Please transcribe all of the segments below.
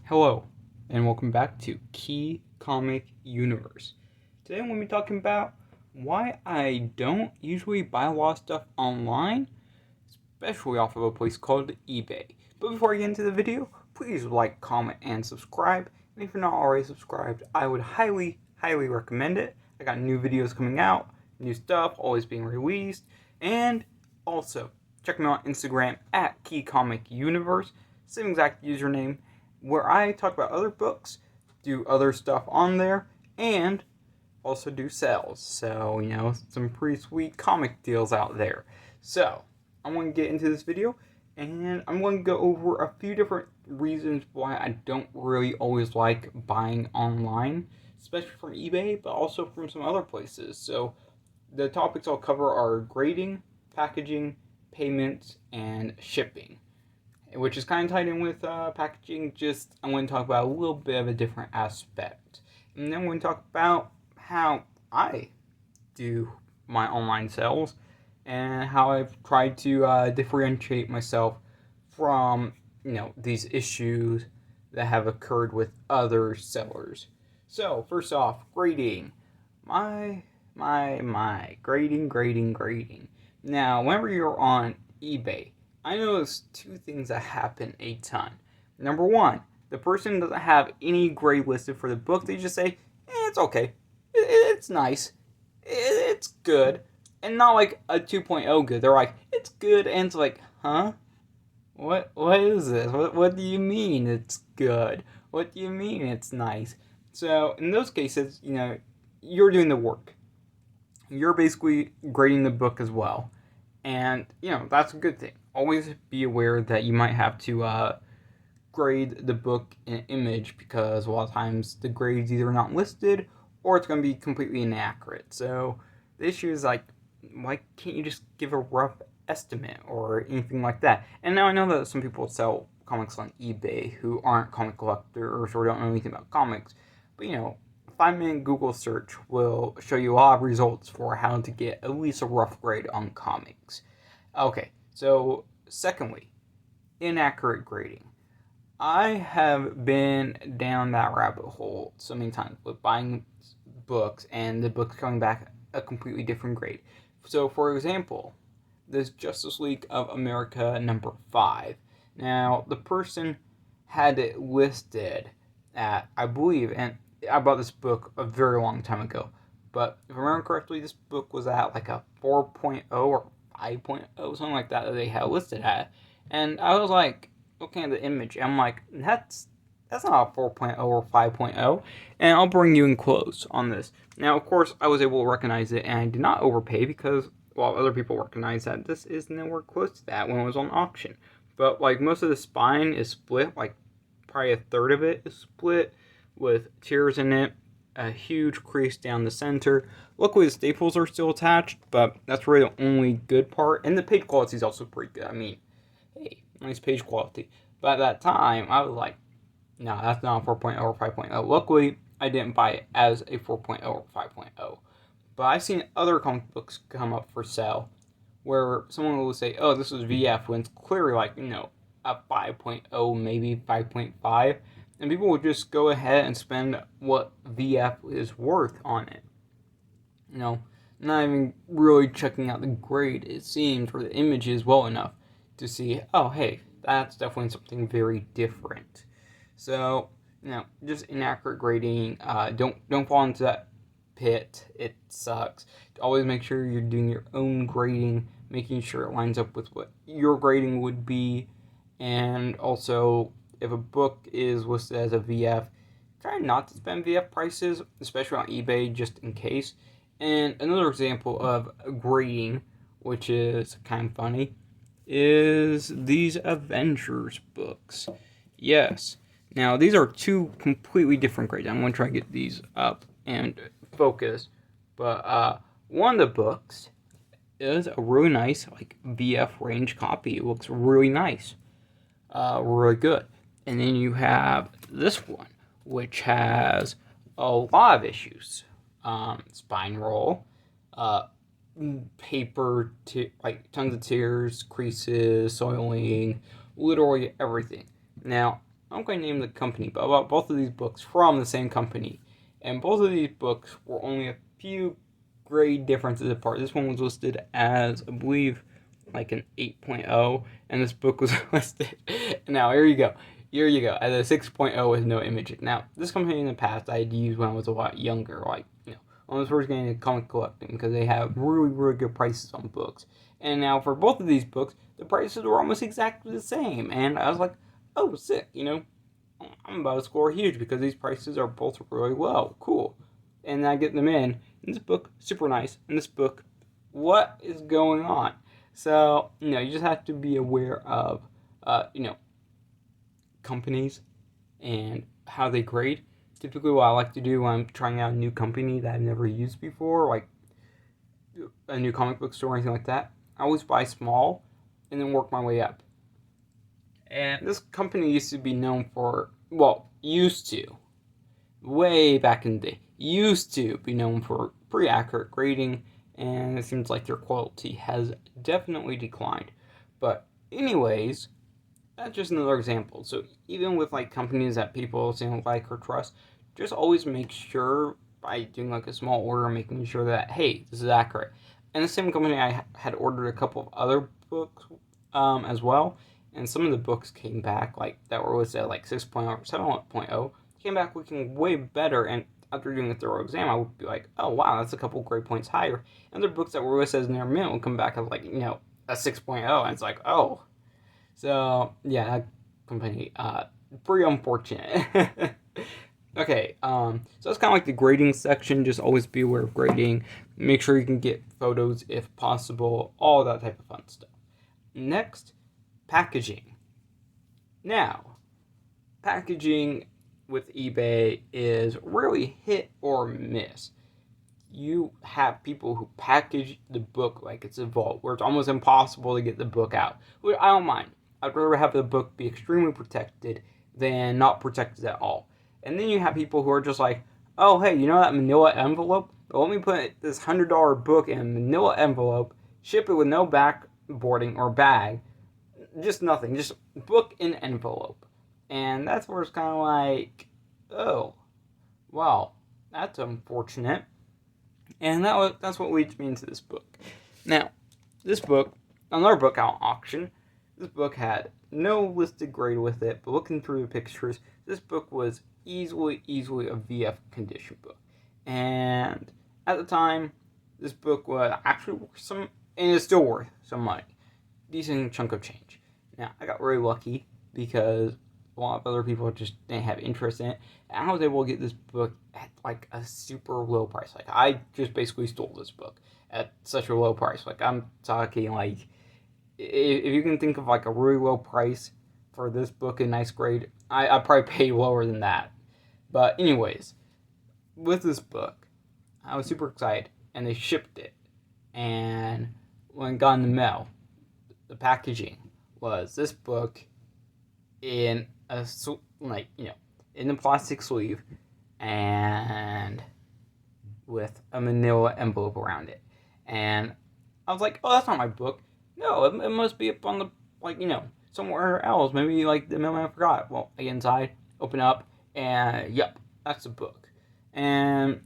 Hello, and welcome back to Key Comic Universe. Today I'm going to be talking about why I don't usually buy a lot of stuff online, especially off of a place called eBay. But before I get into the video, please like, comment, and subscribe. And if you're not already subscribed, I would highly recommend it. I got new videos coming out, new stuff always being released, and also check me out on Instagram at Key Comic Universe, same exact username, where I talk about other books, do other stuff on there, and also do sales. So, some pretty sweet comic deals out there. So, I'm going to get into this video, and I'm going to go over a few different reasons why I don't really always like buying online, especially from eBay, but also from some other places. So, the topics I'll cover are grading, packaging, payments, and shipping, which is kind of tied in with packaging. Just I'm going to talk about a little bit of a different aspect, and then we're going to talk about how I do my online sales and how I've tried to differentiate myself from these issues that have occurred with other sellers. So first off, grading. My grading. Now, whenever you're on eBay, I noticed two things that happen a ton. Number one, the person doesn't have any grade listed for the book. They just say, it's okay. It's nice. It's good. And not like a 2.0 good. They're like, it's good. And it's like, huh? What is this? What do you mean it's good? What do you mean it's nice? So in those cases, you're doing the work. You're basically grading the book as well. And, that's a good thing. Always be aware that you might have to grade the book in image, because a lot of times the grade's either not listed or it's going to be completely inaccurate. So the issue is like, why can't you just give a rough estimate or anything like that? And now I know that some people sell comics on eBay who aren't comic collectors or don't know anything about comics, but 5-minute Google search will show you a lot of results for how to get at least a rough grade on comics. Okay, so secondly, inaccurate grading. I have been down that rabbit hole so many times with buying books and the books coming back a completely different grade. So, for example, this Justice League of America number 5. Now, the person had it listed at, I believe, and I bought this book a very long time ago, but if I remember correctly, this book was at like a 4.0 or 5.0, something like that they had listed at. And I was like, looking at the image, I'm like, that's not a 4.0 or 5.0, and I'll bring you in close on this. Now, of course, I was able to recognize it, and I did not overpay because, while other people recognize that, this is nowhere close to that when it was on auction. But, like, most of the spine is split, like, probably a third of it is split, with tears in it, a huge crease down the center. Luckily, the staples are still attached, but that's really the only good part. And the page quality is also pretty good. I mean, hey, nice page quality. But at that time, I was like, no, that's not a 4.0 or 5.0. Luckily, I didn't buy it as a 4.0 or 5.0. But I've seen other comic books come up for sale where someone will say, oh, this is VF, when it's clearly like, a 5.0, maybe 5.5. And people will just go ahead and spend what VF is worth on it. Not even really checking out the grade, it seems, or the images well enough to see, oh, hey, that's definitely something very different. So, just inaccurate grading. Don't fall into that pit. It sucks. Always make sure you're doing your own grading, making sure it lines up with what your grading would be. And also, if a book is listed as a VF, try not to spend VF prices, especially on eBay, just in case. And another example of grading, which is kind of funny, is these Avengers books. Yes. Now, these are two completely different grades. I'm going to try to get these up and focus. But one of the books is a really nice, VF range copy. It looks really nice. Really good. And then you have this one, which has a lot of issues. Spine roll, paper, tons of tears, creases, soiling, literally everything. Now, I'm going to name the company, but I bought both of these books from the same company. And both of these books were only a few grade differences apart. This one was listed as, I believe, like an 8.0, and this book was listed. Now, here you go. As a 6.0 with no image. Now, this company in the past I had used when I was a lot younger, like, when I was first getting into comic collecting, because they have really, really good prices on books. And now, for both of these books, the prices were almost exactly the same. And I was like, oh, sick, I'm about to score huge because these prices are both really low. Cool. And I get them in. And this book, super nice. And this book, what is going on? So, you just have to be aware of, companies and how they grade. Typically, what I like to do when I'm trying out a new company that I've never used before, like a new comic book store or anything like that, I always buy small and then work my way up. And this company used to be known for, used to, way back in the day, used to be known for pretty accurate grading, and it seems like their quality has definitely declined. But anyways, that's just another example. So even with like companies that people don't like or trust, just always make sure by doing like a small order, making sure that, hey, this is accurate. And the same company, I had ordered a couple of other books as well, and some of the books came back like that were listed at like 6.0 or 7.0, came back looking way better. And after doing a thorough exam, I would be like, oh wow, that's a couple grade points higher. And other books that were listed as near mint would come back as like a 6.0, and it's like, oh. So yeah, that company, pretty unfortunate. Okay, so that's kind of like the grading section. Just always be aware of grading. Make sure you can get photos if possible. All that type of fun stuff. Next, packaging. Now, packaging with eBay is really hit or miss. You have people who package the book like it's a vault, where it's almost impossible to get the book out. Which I don't mind. I'd rather have the book be extremely protected than not protected at all. And then you have people who are just like, oh, hey, that manila envelope? Well, let me put this $100 book in a manila envelope, ship it with no backboarding or bag, just nothing, just book in envelope. And that's where it's kind of like, oh, well, that's unfortunate. And that's what leads me into this book. Now, this book, another book out on auction, this book had no listed grade with it, but looking through the pictures, this book was easily a VF condition book. And at the time, this book was actually worth some, and it's still worth some money. Decent chunk of change. Now, I got really lucky because a lot of other people just didn't have interest in it, and I was able to get this book at like a super low price. Like, I just basically stole this book at such a low price. Like, I'm talking like, if you can think of like a really low price for this book in nice grade, I probably paid lower than that. But anyways, with this book, I was super excited, and they shipped it. And when it got in the mail, the packaging was this book in a in a plastic sleeve and with a manila envelope around it. And I was like, oh, that's not my book. No, it must be up on the, somewhere else. Maybe, the mailman forgot. Well, I get inside, open up, and, yep, that's the book. And,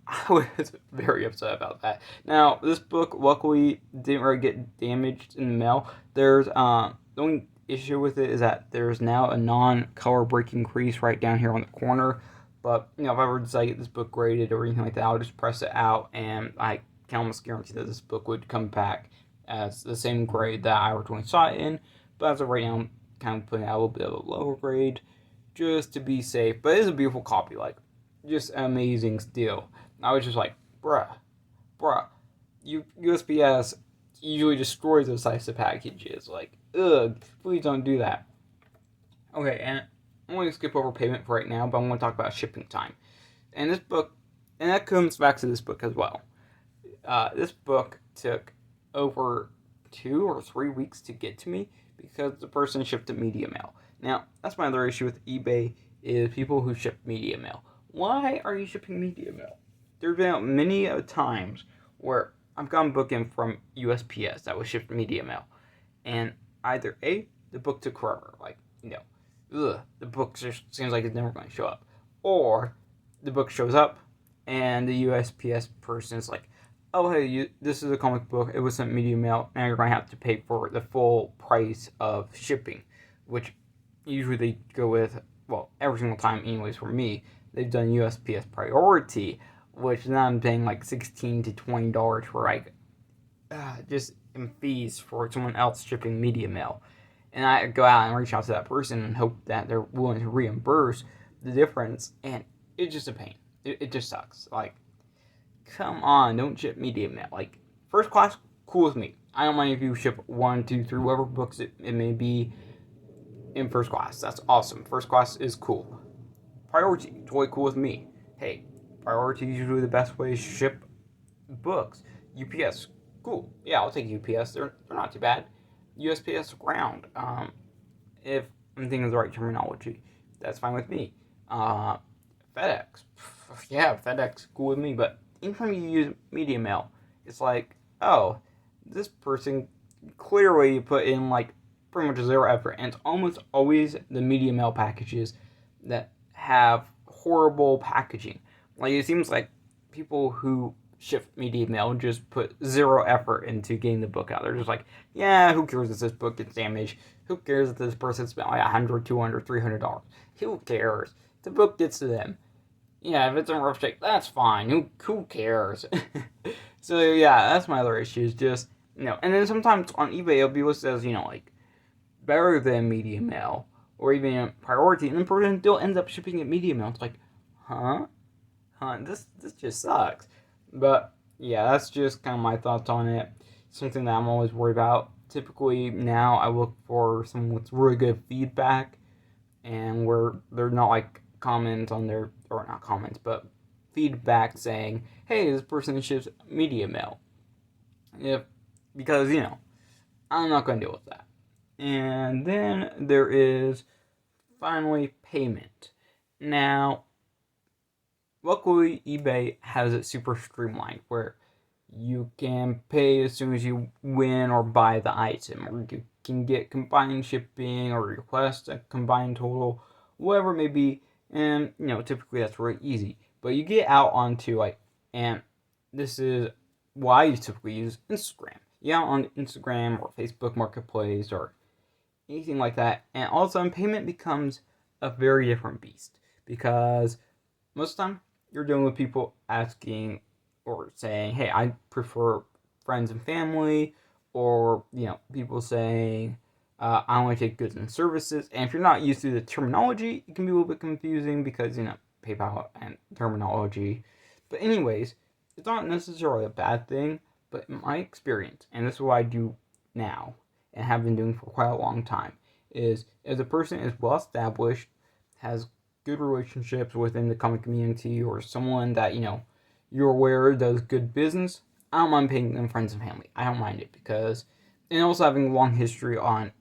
I was very upset about that. Now, this book, luckily, didn't really get damaged in the mail. There's, the only issue with it is that there's now a non-color breaking crease right down here on the corner. But, if I ever decide to get this book graded or anything like that, I'll just press it out, and I can almost guarantee that this book would come back as the same grade that I originally saw it in. But as of right now, I'm kind of putting out a little bit of a lower grade just to be safe. But it is a beautiful copy, just an amazing steal. I was just like, bruh, USPS usually destroys those types of packages. Ugh, please don't do that. Okay, and I'm going to skip over payment for right now, but I'm going to talk about shipping time. And this book, and that comes back to this book as well. This book took over 2 or 3 weeks to get to me because the person shipped it media mail. Now, that's my other issue with eBay is people who ship media mail. Why are you shipping media mail? There's been many times where I've gotten a book in from USPS that was shipped media mail. And either A, the book took forever. It ugh, the book just seems like it's never going to show up. Or the book shows up and the USPS person is like, oh, hey, this is a comic book. It was sent media mail. Now you're going to have to pay for the full price of shipping, which usually they go with, well, every single time, anyways, for me, they've done USPS priority, which now I'm paying like $16 to $20 for like just in fees for someone else shipping media mail. And I go out and reach out to that person and hope that they're willing to reimburse the difference. And it's just a pain. It just sucks. Like, come on, don't ship media mail. Like, first class, cool with me. I don't mind if you ship 1, 2, 3, whatever books it may be in first class. That's awesome. First class is cool. Priority, totally cool with me. Hey, priority is usually the best way to ship books. UPS, cool. Yeah, I'll take UPS. They're not too bad. USPS ground. If I'm thinking of the right terminology, that's fine with me. FedEx, yeah, FedEx, cool with me. But anytime you use media mail, it's like, oh, this person clearly put in like pretty much zero effort, and it's almost always the media mail packages that have horrible packaging. Like, it seems like people who ship media mail just put zero effort into getting the book out. They're just like, yeah, who cares if this book gets damaged? Who cares if this person spent like $100, $200, $300? Who cares? The book gets to them. Yeah, if it's in rough shape, that's fine. Who cares? So yeah, that's my other issue. Is just, and then sometimes on eBay it'll be listed as like better than media mail or even priority, and the person still ends up shipping it media mail. It's like, huh? This just sucks. But yeah, that's just kind of my thoughts on it. Something that I'm always worried about. Typically now I look for someone with really good feedback, and where they're not like comments on their, or not comments, but feedback saying, hey, this person ships media mail. Because I'm not going to deal with that. And then there is finally payment. Now, luckily, eBay has it super streamlined where you can pay as soon as you win or buy the item, or you can get combined shipping or request a combined total, whatever it may be. And typically that's really easy. But you get out onto and this is why I typically use Instagram. You get out on Instagram or Facebook Marketplace or anything like that, and all of a sudden payment becomes a very different beast, because most of the time you're dealing with people asking or saying, hey, I prefer friends and family, or people saying I only take goods and services. And if you're not used to the terminology, it can be a little bit confusing because PayPal and terminology. But anyways, it's not necessarily a bad thing, but in my experience, and this is what I do now and have been doing for quite a long time, is if the person is well established, has good relationships within the comic community, or someone that you're aware does good business, I don't mind paying them friends and family. I don't mind it, because, and also having a long history on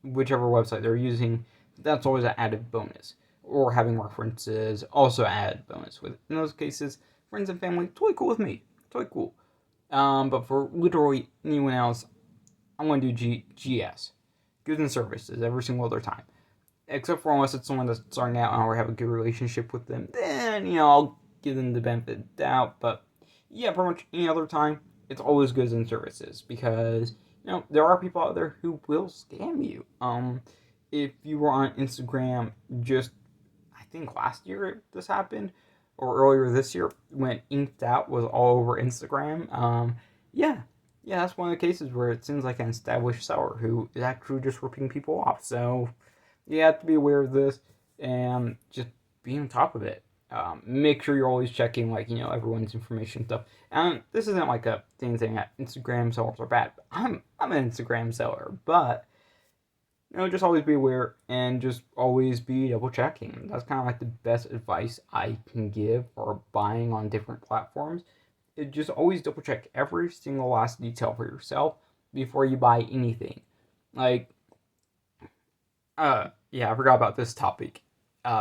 whichever website they're using, that's always an added bonus. Or having references, also added bonus. In those cases, friends and family, totally cool with me. Totally cool. But for literally anyone else, I'm going to do GS. Goods and services, every single other time. Except for unless it's someone that's starting out and I have a good relationship with them, then, I'll give them the benefit of the doubt. But yeah, pretty much any other time, it's always goods and services, because there are people out there who will scam you. If you were on Instagram just, I think last year this happened, or earlier this year, when Inked Out was all over Instagram, yeah, that's one of the cases where it seems like an established seller who is actually just ripping people off. So you have to be aware of this and just be on top of it. Make sure you're always checking everyone's information stuff. And this isn't like a thing saying that Instagram sellers are bad. I'm an Instagram seller, but just always be aware and just always be double checking. That's kind of like the best advice I can give for buying on different platforms. Is just always double check every single last detail for yourself before you buy anything. Yeah, I forgot about this topic,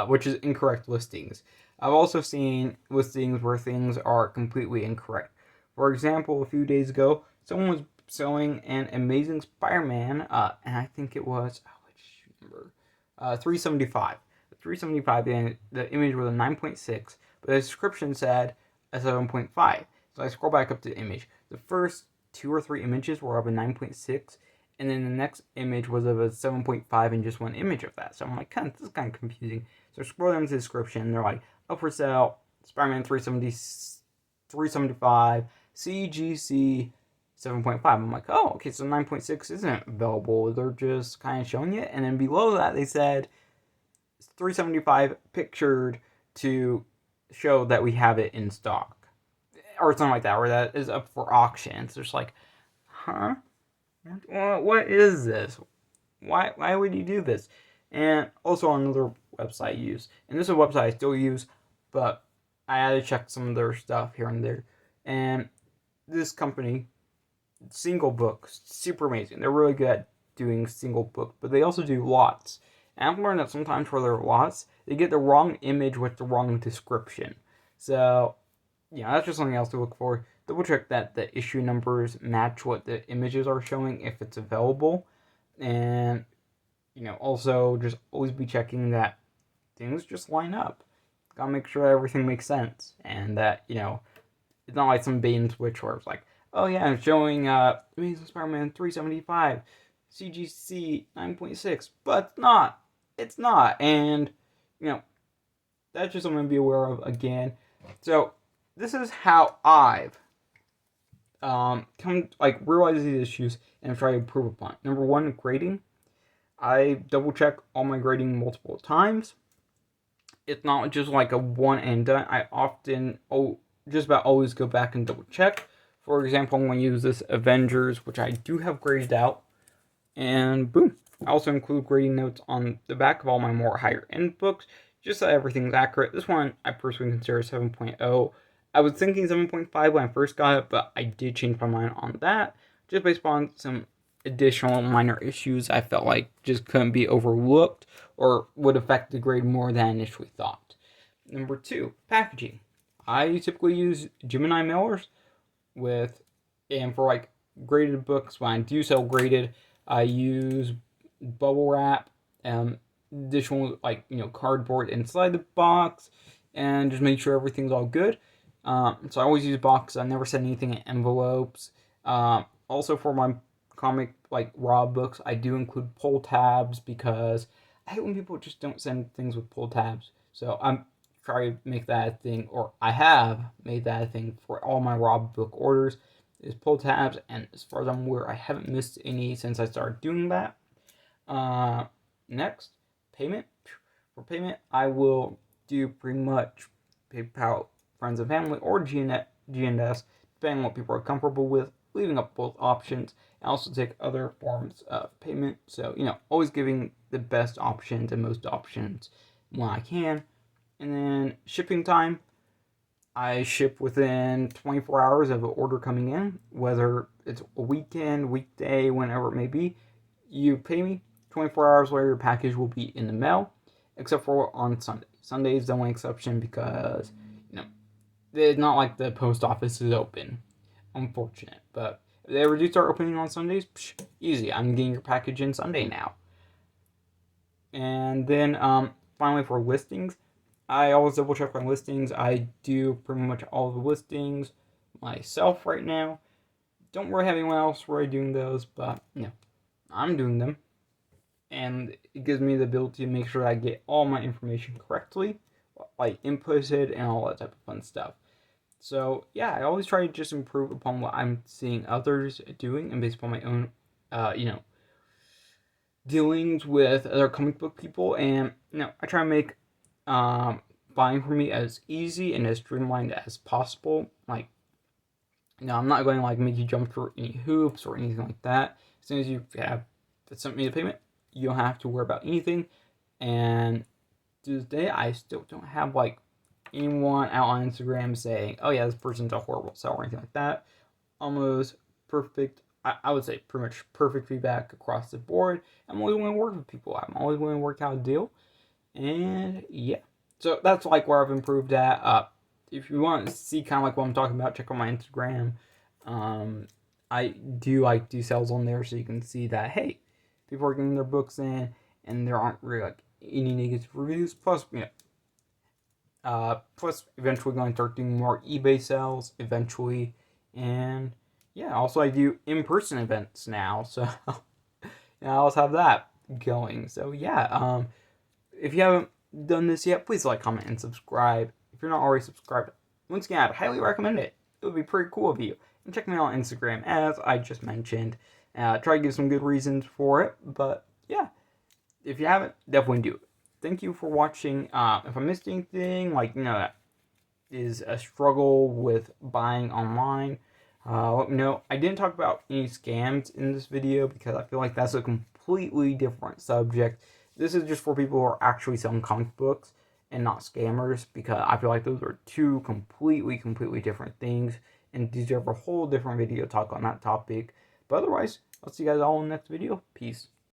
which is incorrect listings. I've also seen listings where things are completely incorrect. For example, a few days ago, someone was selling an Amazing Spider-Man, and I think it was, 375. 375, and the image was a 9.6, but the description said a 7.5. So I scroll back up to the image. The first 2 or 3 images were of a 9.6, and then the next image was of a 7.5 and just one image of that. So I'm like, this is kind of confusing. So I scroll down to the description, and they're like, up for sale, Spider-Man 375, CGC 7.5. I'm like, oh, okay, so 9.6 isn't available. They're just kind of showing it. And then below that, they said 375 pictured to show that we have it in stock. Or something like that, or that is up for auction. So it's like, huh? What is this? Why would you do this? And also another website I use. And this is a website I still use, but I had to check some of their stuff here and there. And this company, single books, super amazing. They're really good at doing single book, but they also do lots. And I've learned that sometimes for their lots, they get the wrong image with the wrong description. So, yeah, that's just something else to look for. Double check that the issue numbers match what the images are showing if it's available. And, also just always be checking that things just line up. Gotta make sure everything makes sense. And that, it's not like some bait and switch where it's like, oh yeah, I'm showing Amazing Spider-Man 375, CGC 9.6, but it's not. It's not. And, that's just something to be aware of again. So, this is how I've realize these issues and try to improve upon. Number 1, grading. I double check all my grading multiple times. It's not just like a one and done. I often just about always go back and double check. For example, I'm going to use this Avengers, which I do have graded out, and boom. I also include grading notes on the back of all my more higher end books, just so everything's accurate. This one I personally consider 7.0. I was thinking 7.5 when I first got it, but I did change my mind on that, just based on some additional minor issues I felt like just couldn't be overlooked or would affect the grade more than I initially thought. Number 2, packaging. I typically use Gemini mailers and for graded books, when I do sell graded, I use bubble wrap, additional cardboard inside the box, and just make sure everything's all good. So I always use boxes. I never send anything in envelopes. Also for my comic raw books, I do include pull tabs because I hate when people just don't send things with pull tabs. So I'm trying to make that a thing, or I have made that a thing for all my raw book orders, is pull tabs. And as far as I'm aware, I haven't missed any since I started doing that. Next, payment. For payment, I will do pretty much PayPal, friends and family, or GNS, depending on what people are comfortable with, leaving up both options. I also take other forms of payment, so, always giving the best options and most options when I can. And then shipping time, I ship within 24 hours of an order coming in, whether it's a weekend, weekday, whenever it may be. You pay me, 24 hours later, your package will be in the mail, except for on Sunday. Sunday is the only exception because, it's not like the post office is open. Unfortunate. But if they ever do start opening on Sundays, easy. I'm getting your package in Sunday now. And then, finally for listings, I always double check my listings. I do pretty much all the listings myself right now. Don't really have anyone else really doing those, but, I'm doing them. And it gives me the ability to make sure I get all my information correctly, inputted and all that type of fun stuff. So, yeah, I always try to just improve upon what I'm seeing others doing and based upon my own, dealings with other comic book people. And, I try to make buying for me as easy and as streamlined as possible. I'm not going to, make you jump through any hoops or anything like that. As soon as you have sent me the payment, you don't have to worry about anything. And to this day, I still don't have, anyone out on Instagram saying, oh yeah, this person's a horrible seller or anything like that. Almost perfect, I would say pretty much perfect feedback across the board. I'm always willing to work with people. I'm always willing to work out a deal. And yeah. So that's where I've improved at. If you want to see kind of what I'm talking about, check out my Instagram. I do sales on there so you can see that, hey, people are getting their books in and there aren't really any negative reviews. Plus, plus eventually going to start doing more eBay sales eventually, and yeah, also I do in-person events now, so I also have that going. So yeah, if you haven't done this yet, please like, comment, and subscribe. If you're not already subscribed, once again, I'd highly recommend it. It would be pretty cool of you. And check me out on Instagram, as I just mentioned. Try to give some good reasons for it, but yeah, if you haven't, definitely do it. Thank you for watching. If I missed anything, that is a struggle with buying online, let me know. I didn't talk about any scams in this video because I feel like that's a completely different subject. This is just for people who are actually selling comic books and not scammers, because I feel like those are two completely different things and deserve a whole different video talk on that topic. But otherwise, I'll see you guys all in the next video. Peace.